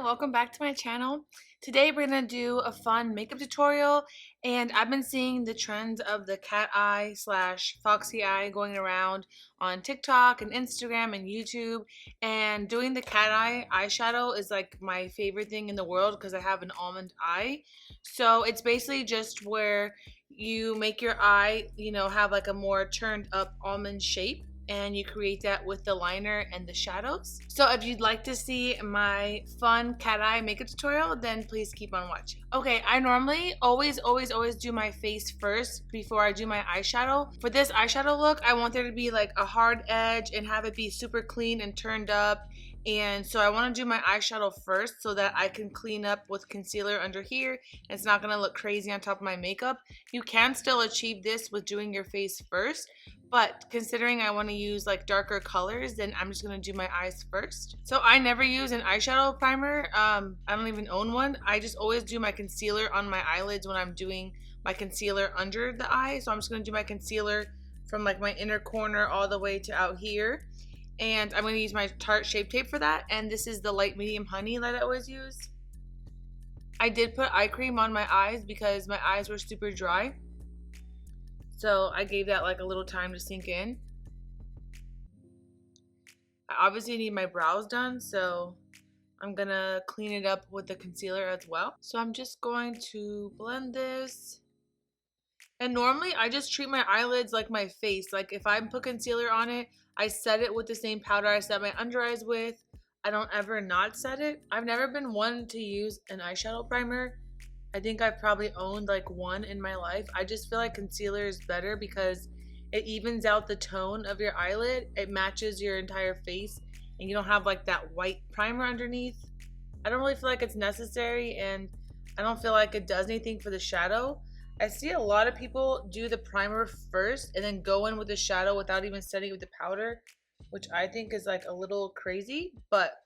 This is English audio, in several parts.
and welcome back to my channel. Today we're going to do a fun makeup tutorial, and I've been seeing the trends of the cat eye slash foxy eye going around on TikTok and Instagram and YouTube, and doing the cat eye eyeshadow is like my favorite thing in the world because I have an almond eye. So it's basically just where you make your eye, have like a more turned up almond shape, and you create that with the liner and the shadows. So if you'd like to see my fun cat eye makeup tutorial, then please keep on watching. Okay, I normally always do my face first before I do my eyeshadow. For this eyeshadow look, I want there to be like a hard edge and have it be super clean and turned up. And so I want to do my eyeshadow first so that I can clean up with concealer under here. It's not going to look crazy on top of my makeup. You can still achieve this with doing your face first, but considering I want to use like darker colors, then I'm just going to do my eyes first. So I never use an eyeshadow primer. I don't even own one. I just always do my concealer on my eyelids when I'm doing my concealer under the eye. So I'm just going to do my concealer from like my inner corner all the way to out here. And I'm going to use my Tarte Shape Tape for that. And this is the light medium honey that I always use. I did put eye cream on my eyes because my eyes were super dry. So I gave that like a little time to sink in. I obviously need my brows done, so I'm going to clean it up with the concealer as well. So I'm just going to blend this. And normally I just treat my eyelids like my face. Like if I put concealer on it, I set it with the same powder I set my under eyes with. I don't ever not set it. I've never been one to use an eyeshadow primer. I think I've probably owned like one in my life. I just feel like concealer is better because it evens out the tone of your eyelid. It matches your entire face and you don't have like that white primer underneath. I don't really feel like it's necessary, and I don't feel like it does anything for the shadow. I see a lot of people do the primer first and then go in with the shadow without even setting it with the powder, which I think is like a little crazy, but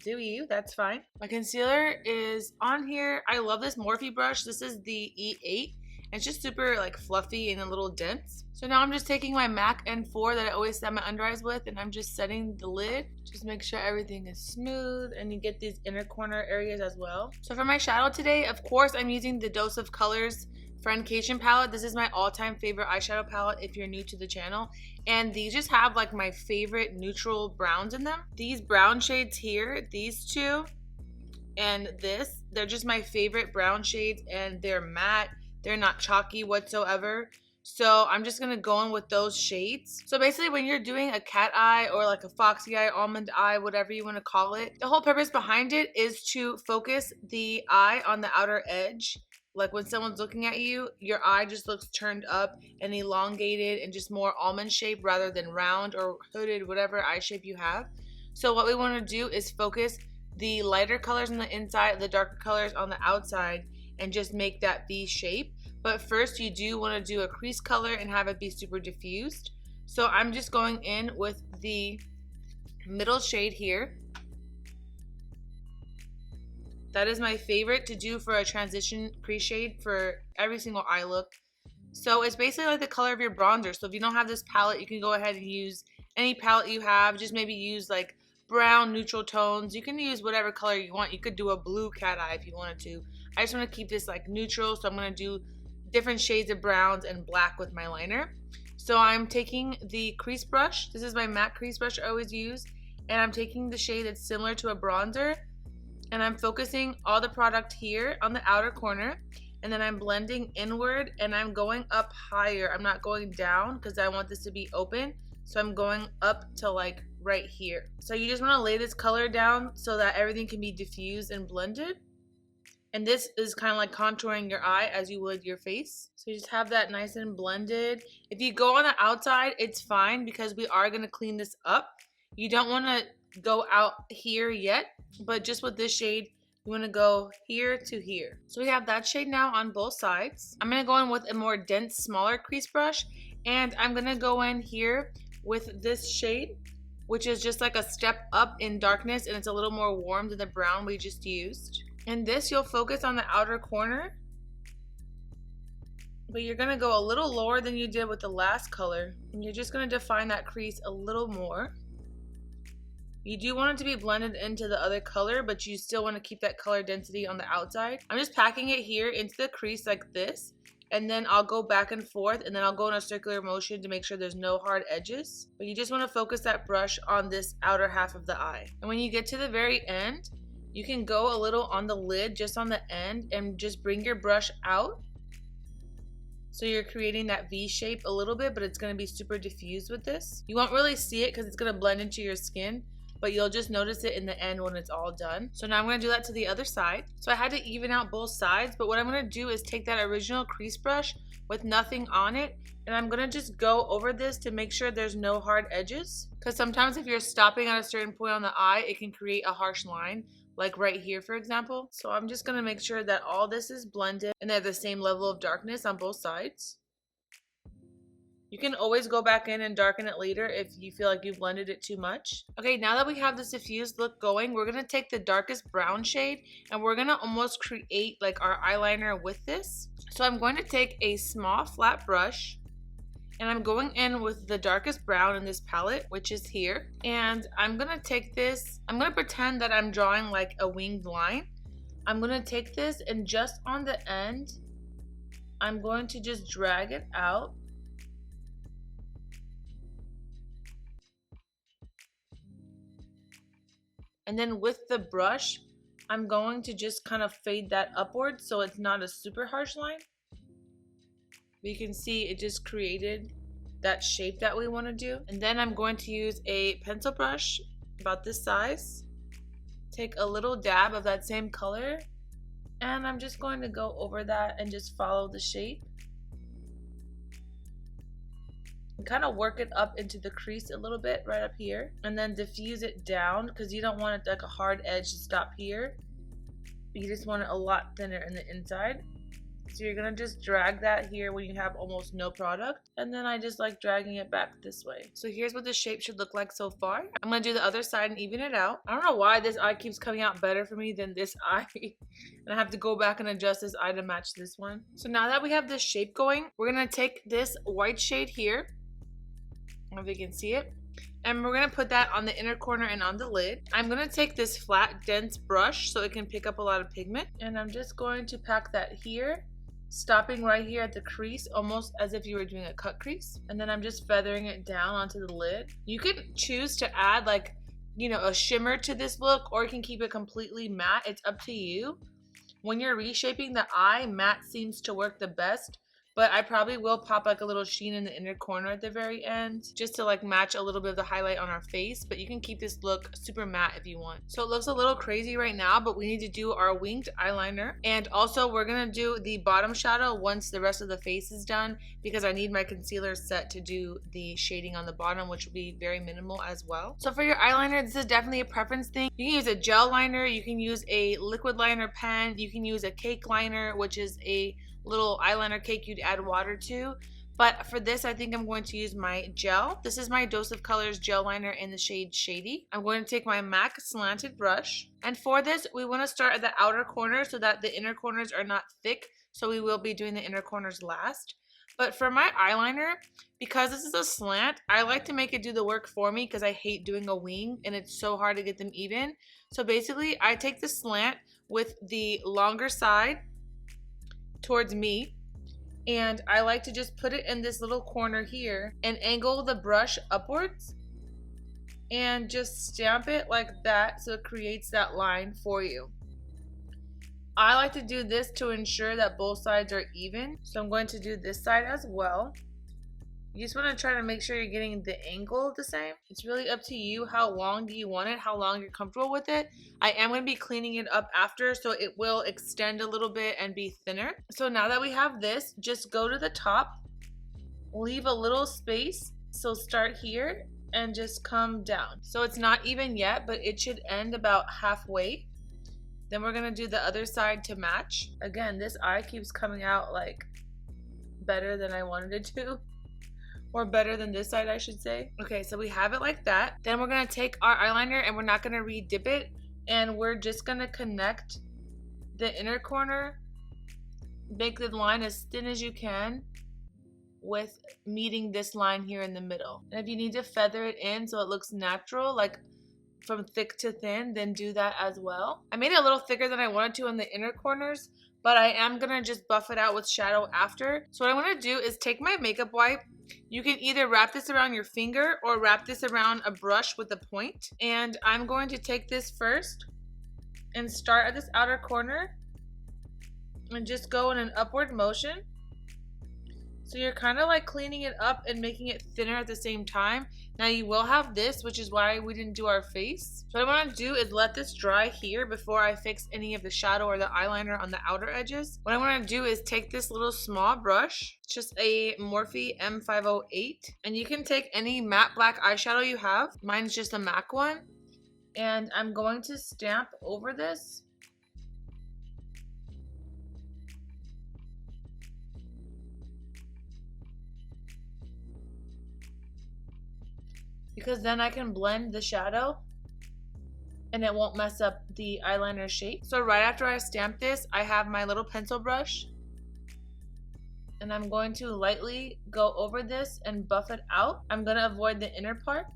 do you, that's fine. My concealer is on here. I love this Morphe brush. This is the E8. It's just super like fluffy and a little dense. So now I'm just taking my MAC N4 that I always set my under eyes with, and I'm just setting the lid. Just make sure everything is smooth and you get these inner corner areas as well. So for my shadow today, of course, I'm using the Dose of Colors Friendcation palette. This is my all-time favorite eyeshadow palette if you're new to the channel, and these just have like my favorite neutral browns in them. These brown shades here, these two and this, they're just my favorite brown shades, and they're matte. They're not chalky whatsoever. So I'm just gonna go in with those shades. So basically when you're doing a cat eye or like a foxy eye, almond eye, whatever you want to call it, the whole purpose behind it is to focus the eye on the outer edge. Like when someone's looking at you, your eye just looks turned up and elongated and just more almond shape rather than round or hooded, whatever eye shape you have. So what we want to do is focus the lighter colors on the inside, the darker colors on the outside, and just make that V shape. But first you do want to do a crease color and have it be super diffused. So I'm just going in with the middle shade here. That is my favorite to do for a transition crease shade for every single eye look. So it's basically like the color of your bronzer. So if you don't have this palette, you can go ahead and use any palette you have. Just maybe use like brown neutral tones. You can use whatever color you want. You could do a blue cat eye if you wanted to. I just want to keep this like neutral, so I'm going to do different shades of browns and black with my liner. So I'm taking the crease brush. This is my matte crease brush I always use, and I'm taking the shade that's similar to a bronzer, and I'm focusing all the product here on the outer corner, and then I'm blending inward and I'm going up higher. I'm not going down because I want this to be open, so I'm going up to like right here. So you just want to lay this color down so that everything can be diffused and blended. And this is kind of like contouring your eye as you would your face. So you just have that nice and blended. If you go on the outside, it's fine because we are going to clean this up. You don't want to go out here yet, but just with this shade, you want to go here to here. So we have that shade now on both sides. I'm going to go in with a more dense, smaller crease brush, and I'm going to go in here with this shade, which is just like a step up in darkness, and it's a little more warm than the brown we just used. And this, you'll focus on the outer corner, but you're going to go a little lower than you did with the last color, and you're just going to define that crease a little more. You do want it to be blended into the other color, but you still want to keep that color density on the outside. I'm just packing it here into the crease like this, and then I'll go back and forth, and then I'll go in a circular motion to make sure there's no hard edges. But you just want to focus that brush on this outer half of the eye. And when you get to the very end, you can go a little on the lid, just on the end, and just bring your brush out. So you're creating that V shape a little bit, but it's going to be super diffused with this. You won't really see it because it's going to blend into your skin, but you'll just notice it in the end when it's all done. So now I'm going to do that to the other side. So I had to even out both sides, but what I'm going to do is take that original crease brush with nothing on it, and I'm going to just go over this to make sure there's no hard edges. Because sometimes if you're stopping at a certain point on the eye, it can create a harsh line, like right here, for example. So I'm just going to make sure that all this is blended and they have the same level of darkness on both sides. You can always go back in and darken it later if you feel like you've blended it too much. Okay, now that we have this diffused look going, we're going to take the darkest brown shade and we're going to almost create like our eyeliner with this. So I'm going to take a small flat brush and I'm going in with the darkest brown in this palette, which is here. And I'm going to take this, I'm going to pretend that I'm drawing like a winged line. I'm going to take this and just on the end, I'm going to just drag it out. And then with the brush, I'm going to just kind of fade that upwards so it's not a super harsh line. But you can see it just created that shape that we want to do. And then I'm going to use a pencil brush about this size. Take a little dab of that same color. And I'm just going to go over that and just follow the shape. And kind of work it up into the crease a little bit right up here, and then diffuse it down because you don't want it like a hard edge to stop here. You just want it a lot thinner in the inside. So you're gonna just drag that here when you have almost no product, and then I just like dragging it back this way. So here's what the shape should look like so far. I'm gonna do the other side and even it out. I don't know why this eye keeps coming out better for me than this eye. And I have to go back and adjust this eye to match this one. So now that we have this shape going, we're gonna take this white shade here. I don't know if you can see it. And we're going to put that on the inner corner and on the lid. I'm going to take this flat, dense brush so it can pick up a lot of pigment. And I'm just going to pack that here, stopping right here at the crease, almost as if you were doing a cut crease. And then I'm just feathering it down onto the lid. You can choose to add like, you know, a shimmer to this look, or you can keep it completely matte. It's up to you. When you're reshaping the eye, matte seems to work the best. But I probably will pop like a little sheen in the inner corner at the very end just to like match a little bit of the highlight on our face. But you can keep this look super matte if you want. So it looks a little crazy right now, but we need to do our winged eyeliner. And also we're going to do the bottom shadow once the rest of the face is done, because I need my concealer set to do the shading on the bottom, which will be very minimal as well. So for your eyeliner, this is definitely a preference thing. You can use a gel liner, you can use a liquid liner pen, you can use a cake liner, which is a little eyeliner cake you'd add water to. But for this, I think I'm going to use my gel. This is my Dose of Colors gel liner in the shade Shady. I'm going to take my MAC slanted brush. And for this, we want to start at the outer corner so that the inner corners are not thick. So we will be doing the inner corners last. But for my eyeliner, because this is a slant, I like to make it do the work for me because I hate doing a wing and it's so hard to get them even. So basically, I take the slant with the longer side towards me, and I like to just put it in this little corner here and angle the brush upwards and just stamp it like that so it creates that line for you. I like to do this to ensure that both sides are even, so I'm going to do this side as well. You just want to try to make sure you're getting the angle the same. It's really up to you. How long do you want it? How long you're comfortable with it? I am going to be cleaning it up after, so it will extend a little bit and be thinner. So now that we have this, just go to the top, leave a little space. So start here and just come down. So it's not even yet, but it should end about halfway. Then we're going to do the other side to match. Again, this eye keeps coming out like better than I wanted it to. Or better than this side, I should say. Okay, so we have it like that. Then we're gonna take our eyeliner and we're not gonna re-dip it. And we're just gonna connect the inner corner, make the line as thin as you can with meeting this line here in the middle. And if you need to feather it in so it looks natural, like from thick to thin, then do that as well. I made it a little thicker than I wanted to in the inner corners, but I am gonna just buff it out with shadow after. So what I'm gonna do is take my makeup wipe. You can either wrap this around your finger or wrap this around a brush with a point. And I'm going to take this first and start at this outer corner and just go in an upward motion. So you're kind of like cleaning it up and making it thinner at the same time. Now you will have this, which is why we didn't do our face. So what I want to do is let this dry here before I fix any of the shadow or the eyeliner on the outer edges. What I want to do is take this little small brush, just a Morphe M508, and you can take any matte black eyeshadow you have. Mine's just a MAC one. And I'm going to stamp over this. Because then I can blend the shadow and it won't mess up the eyeliner shape. So right after I stamp this, I have my little pencil brush and I'm going to lightly go over this and buff it out. I'm going to avoid the inner part,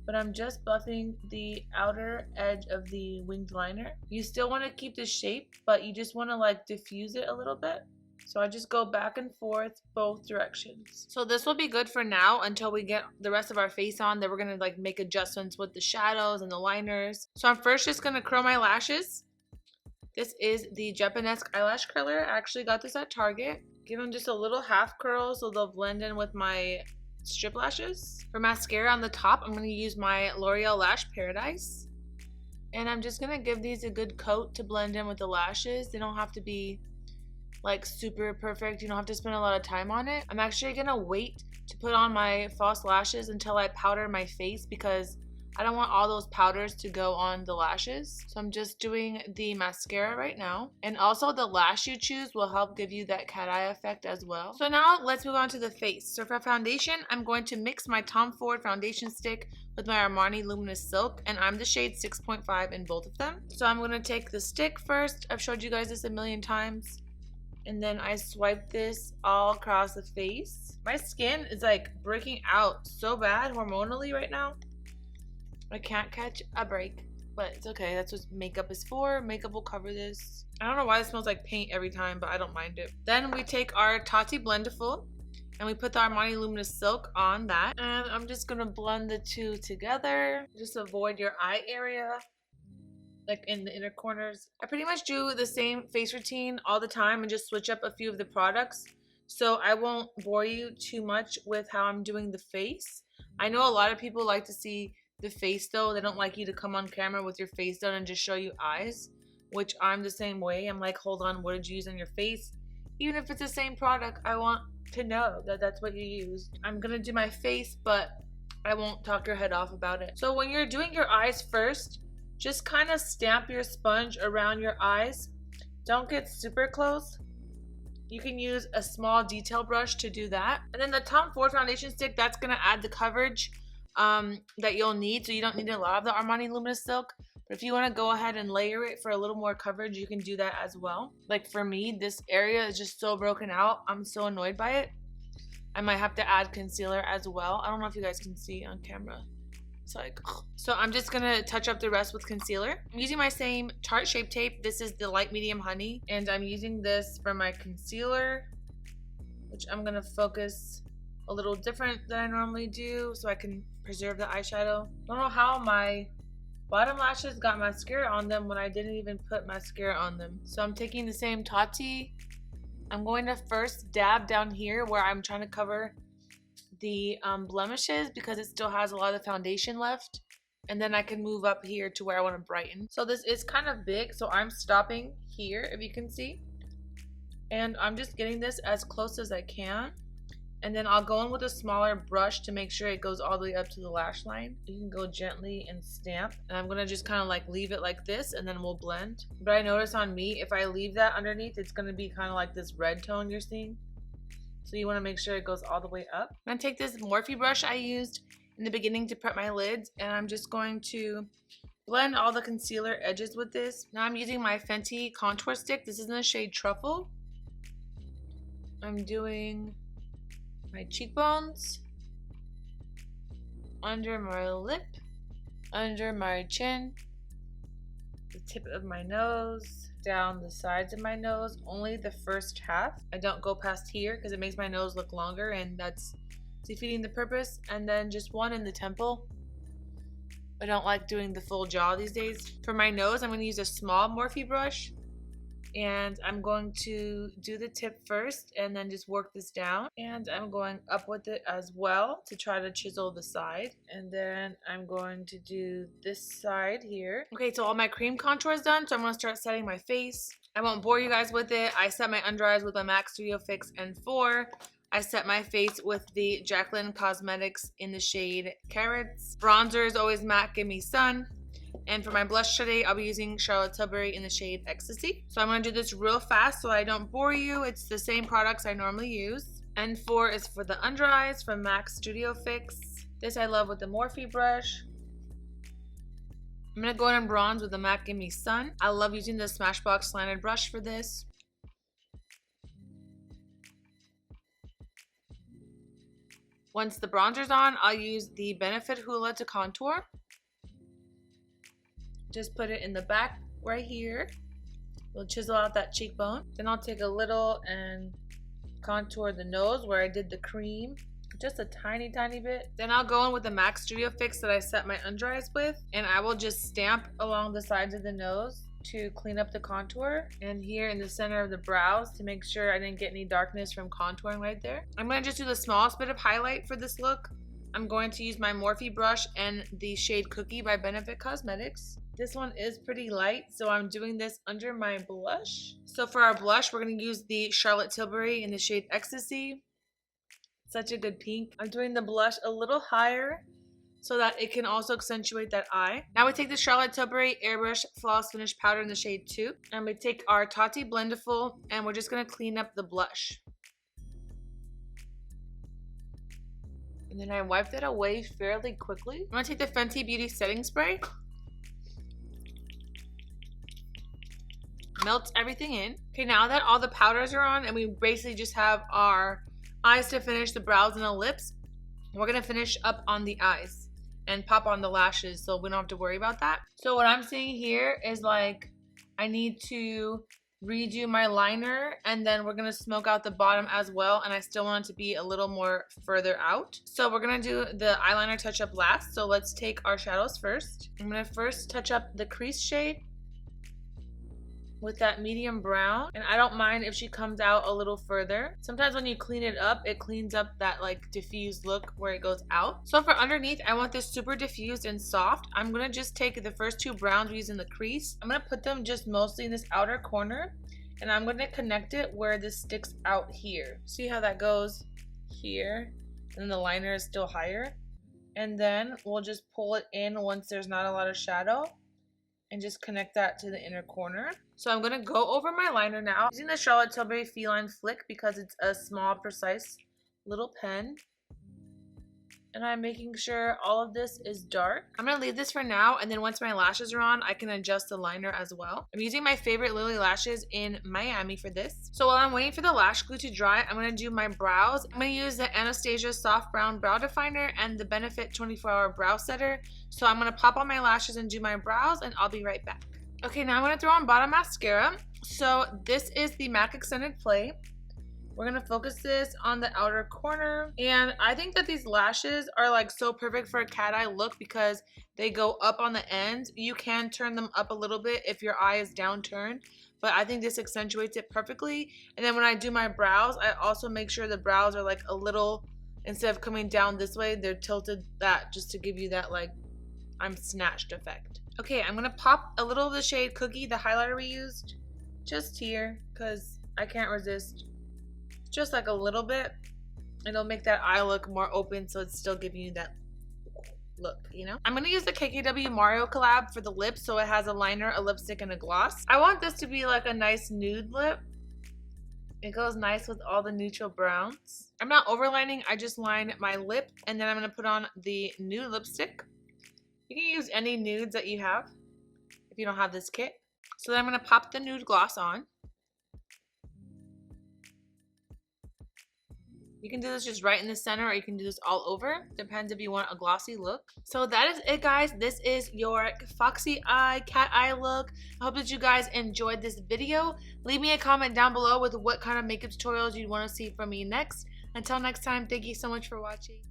but I'm just buffing the outer edge of the winged liner. You still want to keep the shape, but you just want to like diffuse it a little bit. So I just go back and forth both directions. So this will be good for now until we get the rest of our face on. Then we're gonna like make adjustments with the shadows and the liners. So I'm first just gonna curl my lashes. This is the Japanesque eyelash curler. I actually got this at Target. Give them just a little half curl so they'll blend in with my strip lashes. For mascara on the top, I'm gonna use my L'Oreal Lash Paradise. And I'm just gonna give these a good coat to blend in with the lashes. They don't have to be like super perfect. You don't have to spend a lot of time on it. I'm actually gonna wait to put on my false lashes until I powder my face because I don't want all those powders to go on the lashes. So I'm just doing the mascara right now. And also the lash you choose will help give you that cat eye effect as well. So now let's move on to the face. So for foundation, I'm going to mix my Tom Ford foundation stick with my Armani Luminous Silk, and I'm the shade 6.5 in both of them. So I'm gonna take the stick first. I've showed you guys this a million times. And then I swipe this all across the face. My skin is like breaking out so bad hormonally right now. I can't catch a break, but it's okay. That's what makeup is for. Makeup will cover this. I don't know why it smells like paint every time, but I don't mind it. Then we take our Tati Blendiful and we put the Armani Luminous Silk on that. And I'm just gonna blend the two together. Just avoid your eye area, like in the inner corners. I pretty much do the same face routine all the time and just switch up a few of the products. So I won't bore you too much with how I'm doing the face. I know a lot of people like to see the face though. They don't like you to come on camera with your face done and just show you eyes, which I'm the same way. I'm like, hold on, what did you use on your face? Even if it's the same product, I want to know that that's what you used. I'm gonna do my face, but I won't talk your head off about it. So when you're doing your eyes first, just kind of stamp your sponge around your eyes. Don't get super close. You can use a small detail brush to do that. And then the Tom Ford foundation stick, that's going to add the coverage that you'll need. So you don't need a lot of the Armani Luminous Silk. But if you want to go ahead and layer it for a little more coverage, you can do that as well. Like for me, this area is just so broken out. I'm so annoyed by it. I might have to add concealer as well. I don't know if you guys can see on camera. It's like, ugh. So I'm just gonna touch up the rest with concealer. I'm using my same Tarte Shape Tape. This is the light medium honey, and I'm using this for my concealer, which I'm gonna focus a little different than I normally do so I can preserve the eyeshadow. Don't know how my bottom lashes got mascara on them when I didn't even put mascara on them. So I'm taking the same Tati. I'm going to first dab down here where I'm trying to cover the blemishes because it still has a lot of foundation left, and then I can move up here to where I want to brighten. So this is kind of big, so I'm stopping here, if you can see, and I'm just getting this as close as I can, and then I'll go in with a smaller brush to make sure it goes all the way up to the lash line. You can go gently and stamp, and I'm gonna just kind of like leave it like this, and then we'll blend. But I notice on me, if I leave that underneath, it's gonna be kind of like this red tone you're seeing. So you want to make sure it goes all the way up. I'm going to take this Morphe brush I used in the beginning to prep my lids, and I'm just going to blend all the concealer edges with this. Now I'm using my Fenty contour stick. This is in the shade Truffle. I'm doing my cheekbones, under my lip, under my chin, the tip of my nose, down the sides of my nose, only the first half. I don't go past here because it makes my nose look longer and that's defeating the purpose. And then just one in the temple. I don't like doing the full jaw these days. For my nose, I'm going to use a small Morphe brush. And I'm going to do the tip first and then just work this down. And I'm going up with it as well to try to chisel the side. And then I'm going to do this side here. Okay, so all my cream contour is done. So I'm going to start setting my face. I won't bore you guys with it. I set my under eyes with my MAC Studio Fix N4. I set my face with the Jaclyn Cosmetics in the shade Carrots. Bronzer is always MAC Give Me Sun. And for my blush today, I'll be using Charlotte Tilbury in the shade Ecstasy. So I'm going to do this real fast so I don't bore you. It's the same products I normally use. N4 is for the under eyes from MAC Studio Fix. This I love with the Morphe brush. I'm going to go in and bronze with the MAC Give Me Sun. I love using the Smashbox slanted brush for this. Once the bronzer's on, I'll use the Benefit Hoola to contour. Just put it in the back right here. We'll chisel out that cheekbone. Then I'll take a little and contour the nose where I did the cream. Just a tiny bit. Then I'll go in with the MAC Studio Fix that I set my under eyes with. And I will just stamp along the sides of the nose to clean up the contour. And here in the center of the brows to make sure I didn't get any darkness from contouring right there. I'm going to just do the smallest bit of highlight for this look. I'm going to use my Morphe brush and the shade Cookie by Benefit Cosmetics. This one is pretty light, so I'm doing this under my blush. So for our blush, we're going to use the Charlotte Tilbury in the shade Ecstasy. Such a good pink. I'm doing the blush a little higher so that it can also accentuate that eye. Now we take the Charlotte Tilbury Airbrush Flawless Finish Powder in the shade 2. And we take our Tati Blendiful and we're just going to clean up the blush. And then I wipe that away fairly quickly. I'm going to take the Fenty Beauty Setting Spray. Melt everything in. Okay, now that all the powders are on and we basically just have our eyes to finish, the brows and the lips, we're going to finish up on the eyes and pop on the lashes so we don't have to worry about that. So what I'm seeing here is like I need to redo my liner and then we're going to smoke out the bottom as well, and I still want it to be a little more further out. So we're going to do the eyeliner touch up last. So let's take our shadows first. I'm going to first touch up the crease shade with that medium brown, and I don't mind if she comes out a little further. Sometimes when you clean it up, it cleans up that like diffused look where it goes out. So for underneath, I want this super diffused and soft. I'm gonna just take the first two browns we use in the crease. I'm gonna put them just mostly in this outer corner, and I'm gonna connect it where this sticks out here. See how that goes here, and then the liner is still higher. And then we'll just pull it in once there's not a lot of shadow, and just connect that to the inner corner. So I'm going to go over my liner now using the Charlotte Tilbury Feline Flick because it's a small, precise little pen. And I'm making sure all of this is dark. I'm going to leave this for now, and then once my lashes are on, I can adjust the liner as well. I'm using my favorite Lily lashes in Miami for this. So while I'm waiting for the lash glue to dry, I'm going to do my brows. I'm going to use the Anastasia Soft Brown Brow Definer and the Benefit 24-Hour Brow Setter. So I'm going to pop on my lashes and do my brows, and I'll be right back. Okay, now I'm going to throw on bottom mascara. So this is the MAC Extended Play. We're going to focus this on the outer corner. And I think that these lashes are like so perfect for a cat eye look because they go up on the end. You can turn them up a little bit if your eye is downturned, but I think this accentuates it perfectly. And then when I do my brows, I also make sure the brows are like a little, instead of coming down this way, they're tilted that just to give you that like I'm snatched effect. Okay, I'm going to pop a little of the shade Cookie, the highlighter we used, just here because I can't resist. Just like a little bit. It'll make that eye look more open so it's still giving you that look, you know? I'm going to use the KKW Mario collab for the lips so it has a liner, a lipstick, and a gloss. I want this to be like a nice nude lip. It goes nice with all the neutral browns. I'm not overlining, I just line my lip, and then I'm going to put on the nude lipstick. You can use any nudes that you have if you don't have this kit. So then I'm going to pop the nude gloss on. You can do this just right in the center, or you can do this all over. Depends if you want a glossy look. So that is it, guys. This is your Foxy Eye cat eye look. I hope that you guys enjoyed this video. Leave me a comment down below with what kind of makeup tutorials you want to see from me next. Until next time, thank you so much for watching.